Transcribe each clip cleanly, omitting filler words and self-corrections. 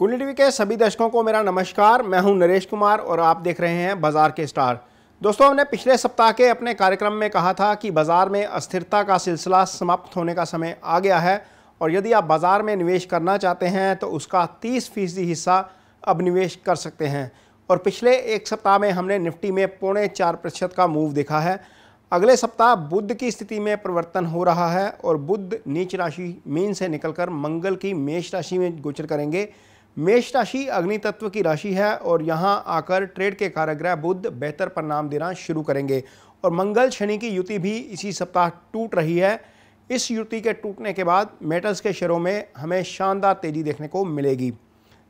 कुंडली टीवी के सभी दर्शकों को मेरा नमस्कार। मैं हूं नरेश कुमार और आप देख रहे हैं बाजार के स्टार। दोस्तों, हमने पिछले सप्ताह के अपने कार्यक्रम में कहा था कि बाजार में अस्थिरता का सिलसिला समाप्त होने का समय आ गया है और यदि आप बाजार में निवेश करना चाहते हैं तो उसका 30% हिस्सा अब निवेश कर सकते हैं। और पिछले एक सप्ताह में हमने निफ्टी में 4.25% का मूव देखा है। अगले सप्ताह बुध की स्थिति में परिवर्तन हो रहा है और बुध नीच राशि मीन से निकलकर मंगल की मेष राशि में गोचर करेंगे। मेष राशि अग्नि तत्व की राशि है और यहां आकर ट्रेड के कारकग्रह बुध बेहतर परिणाम देना शुरू करेंगे और मंगल शनि की युति भी इसी सप्ताह टूट रही है। इस युति के टूटने के बाद मेटल्स के शेयरों में हमें शानदार तेजी देखने को मिलेगी।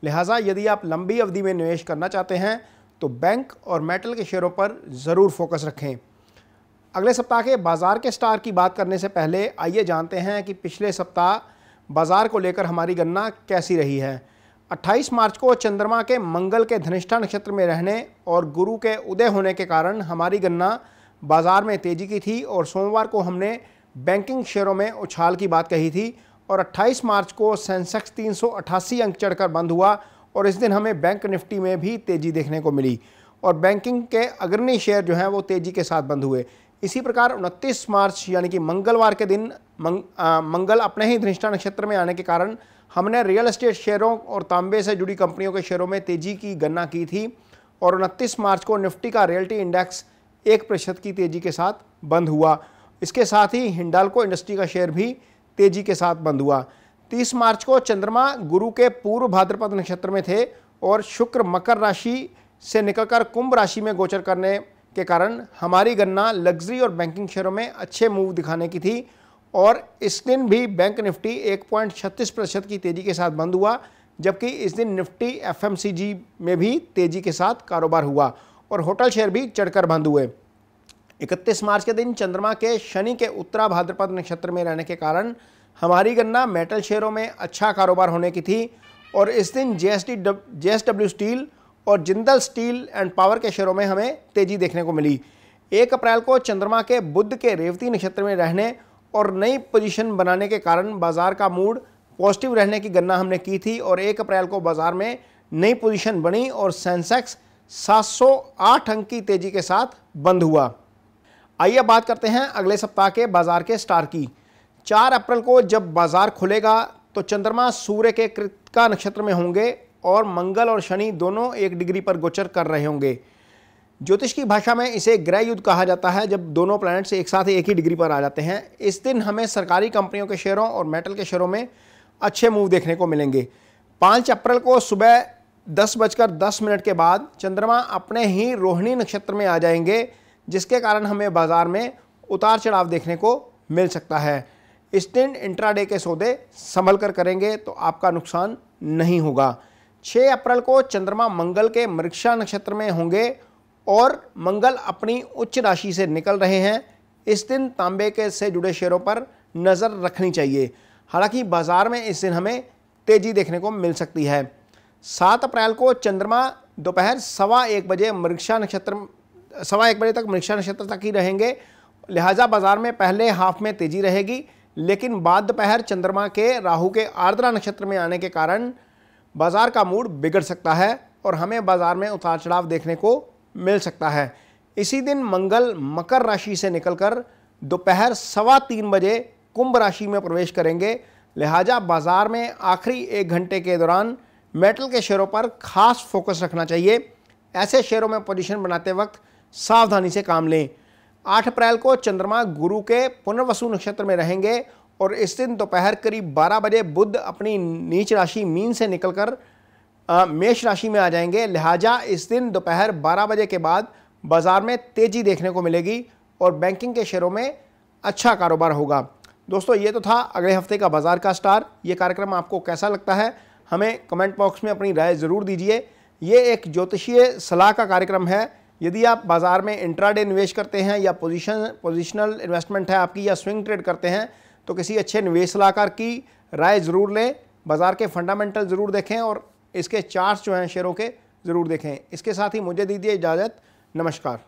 लिहाजा यदि आप लंबी अवधि में निवेश करना चाहते हैं तो बैंक और मेटल के शेयरों पर ज़रूर फोकस रखें। अगले सप्ताह के बाजार के स्टार की बात करने से पहले आइए जानते हैं कि पिछले सप्ताह बाजार को लेकर हमारी गणना कैसी रही है। 28 मार्च को चंद्रमा के मंगल के धनिष्ठा नक्षत्र में रहने और गुरु के उदय होने के कारण हमारी गणना बाजार में तेजी की थी और सोमवार को हमने बैंकिंग शेयरों में उछाल की बात कही थी और 28 मार्च को सेंसेक्स 388 अंक चढ़कर बंद हुआ और इस दिन हमें बैंक निफ्टी में भी तेजी देखने को मिली और बैंकिंग के अग्रणी शेयर जो हैं वो तेजी के साथ बंद हुए। इसी प्रकार 29 मार्च यानी कि मंगलवार के दिन मंगल अपने ही धनिष्ठा नक्षत्र में आने के कारण हमने रियल एस्टेट शेयरों और तांबे से जुड़ी कंपनियों के शेयरों में तेजी की गणना की थी और 29 मार्च को निफ्टी का रियल्टी इंडेक्स 1% की तेजी के साथ बंद हुआ। इसके साथ ही हिंडाल्को इंडस्ट्री का शेयर भी तेजी के साथ बंद हुआ। 30 मार्च को चंद्रमा गुरु के पूर्व भाद्रपद नक्षत्र में थे और शुक्र मकर राशि से निकलकर कुंभ राशि में गोचर करने के कारण हमारी गणना लग्जरी और बैंकिंग शेयरों में अच्छे मूव दिखाने की थी और इस दिन भी बैंक निफ्टी 1.36% की तेजी के साथ बंद हुआ, जबकि इस दिन निफ्टी एफएमसीजी में भी तेजी के साथ कारोबार हुआ और होटल शेयर भी चढ़कर बंद हुए। 31 मार्च के दिन चंद्रमा के शनि के उत्तरा भाद्रपद नक्षत्र में रहने के कारण हमारी गणना मेटल शेयरों में अच्छा कारोबार होने की थी और इस दिन जेएसडब्ल्यू स्टील और जिंदल स्टील एंड पावर के शेयरों में हमें तेजी देखने को मिली। 1 अप्रैल को चंद्रमा के बुध के रेवती नक्षत्र में रहने और नई पोजीशन बनाने के कारण बाजार का मूड पॉजिटिव रहने की गणना हमने की थी और 1 अप्रैल को बाजार में नई पोजीशन बनी और सेंसेक्स 708 अंक की तेजी के साथ बंद हुआ। आइए बात करते हैं अगले सप्ताह के बाजार के स्टार की। 4 अप्रैल को जब बाजार खुलेगा तो चंद्रमा सूर्य के कृत्तिका नक्षत्र में होंगे और मंगल और शनि दोनों 1 डिग्री पर गोचर कर रहे होंगे। ज्योतिष की भाषा में इसे ग्रह युद्ध कहा जाता है, जब दोनों प्लैनेट्स एक साथ एक ही डिग्री पर आ जाते हैं। इस दिन हमें सरकारी कंपनियों के शेयरों और मेटल के शेयरों में अच्छे मूव देखने को मिलेंगे। 5 अप्रैल को सुबह 10:10 के बाद चंद्रमा अपने ही रोहिणी नक्षत्र में आ जाएंगे, जिसके कारण हमें बाजार में उतार चढ़ाव देखने को मिल सकता है। इस दिन इंट्राडे के सौदे संभल कर करेंगे तो आपका नुकसान नहीं होगा। 6 अप्रैल को चंद्रमा मंगल के मृगशा नक्षत्र में होंगे और मंगल अपनी उच्च राशि से निकल रहे हैं। इस दिन तांबे के से जुड़े शेयरों पर नज़र रखनी चाहिए। हालांकि बाजार में इस दिन हमें तेजी देखने को मिल सकती है। 7 अप्रैल को चंद्रमा दोपहर 1:15 बजे मृगशा नक्षत्र 1:15 बजे तक मृगशा नक्षत्र तक ही रहेंगे। लिहाजा बाजार में पहले हाफ में तेजी रहेगी, लेकिन बाद दोपहर चंद्रमा के राहु के आर्द्रा नक्षत्र में आने के कारण बाजार का मूड बिगड़ सकता है और हमें बाजार में उतार चढ़ाव देखने को मिल सकता है। इसी दिन मंगल मकर राशि से निकलकर दोपहर 3:15 बजे कुंभ राशि में प्रवेश करेंगे। लिहाजा बाजार में आखिरी 1 घंटे के दौरान मेटल के शेयरों पर खास फोकस रखना चाहिए। ऐसे शेयरों में पोजीशन बनाते वक्त सावधानी से काम लें। 8 अप्रैल को चंद्रमा गुरु के पुनर्वसु नक्षत्र में रहेंगे और इस दिन दोपहर करीब 12 बजे बुध अपनी नीच राशि मीन से निकलकर मेष राशि में आ जाएंगे। लिहाजा इस दिन दोपहर 12 बजे के बाद बाजार में तेजी देखने को मिलेगी और बैंकिंग के शेयरों में अच्छा कारोबार होगा। दोस्तों, ये तो था अगले हफ्ते का बाजार का स्टार। ये कार्यक्रम आपको कैसा लगता है हमें कमेंट बॉक्स में अपनी राय ज़रूर दीजिए। ये एक ज्योतिषीय सलाह का कार्यक्रम है। यदि आप बाजार में इंट्राडे निवेश करते हैं या पोजिशनल इन्वेस्टमेंट है आपकी या स्विंग ट्रेड करते हैं तो किसी अच्छे निवेश सलाहकार की राय ज़रूर लें। बाजार के फंडामेंटल ज़रूर देखें और इसके चार्ट्स जो हैं शेयरों के ज़रूर देखें। इसके साथ ही मुझे दीजिए इजाज़त। नमस्कार।